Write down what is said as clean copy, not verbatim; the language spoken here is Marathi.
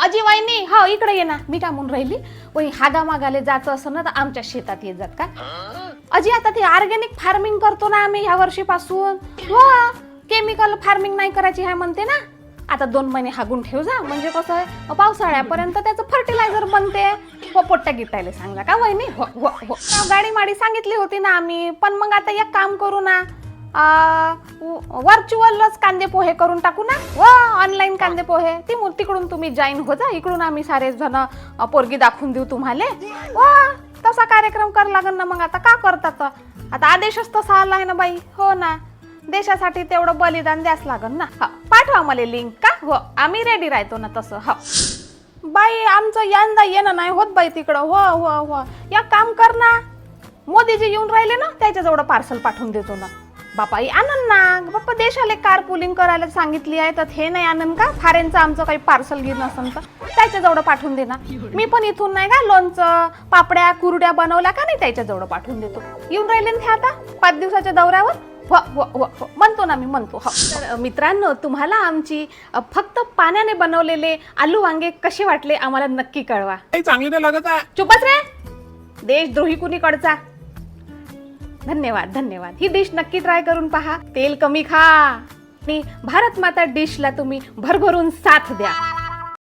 अजी वहिनी हो इकडे ये ना. मी काय म्हणून राहिली वही हागा मागाले जायचं असं ना तर आमच्या शेतात येत जात का. अजी आता ते ऑर्गॅनिक फार्मिंग करतो ना आम्ही ह्या वर्षीपासून. हो केमिकल फार्मिंग नाही करायची आहे म्हणते ना. आता 2 महिने हागून ठेव जा म्हणजे कसं आहे पावसाळ्यापर्यंत त्याचं फर्टिलायझर बनते. हो पोट्ट्या गिटायला सांगला का वहिनी. हो हो हो गाडी माडी सांगितली होती ना आम्ही. पण मग आता एक काम करू ना व्हर्च्युअलच कांदे पोहे करून टाकू ना. व ऑनलाईन कांदे पोहे तिकडून तुम्ही जॉईन हो जा. इकडून आम्ही सारे जण पोरगी दाखवून देऊ तुम्हाला. वा तसा कार्यक्रम कर लागन ना. मग आता का करतात आता आदेशच तसा आला आहे ना बाई. हो ना देशासाठी तेवढं बलिदान द्यास लागन ना. हा पाठवा मला लिंक का. हो आम्ही रेडी राहतो ना तसं. हो बाई आमचं यंदा येणं नाही होत बाई तिकडं. हो हो हो एक काम कर ना मोदीजी येऊन राहिले ना त्याच्याजवळ पार्सल पाठवून देतो ना. बापाई आनंद ना बाप्पा देशाला कार पुलिंग करायला सांगितली आहे तर हे नाही आनंद का. फॉरेनचं आमचं काही पार्सल घेऊन असेल तर त्याच्याजवळ पाठवून दे ना. मी पण इथून नाही का लोणचं पापड्या कुरड्या बनवल्या का नाही त्याच्याजवळ पाठवून देतो. येऊन राहिले ना आता 5 दिवसाच्या दौऱ्यावर. हो हो हो हो म्हणतो ना मी म्हणतो. हो तर मित्रांनो तुम्हाला आमची फक्त पाण्याने बनवलेले आलू वांगे कसे वाटले आम्हाला नक्की कळवा. चांगली नाही लागत आहे. चुपच रे देशद्रोही कुणीकडचा. धन्यवाद धन्यवाद. ही डिश नक्की ट्राय करून पहा. तेल कमी खा आणि भारत माता डिशला तुम्ही भरभरून साथ द्या.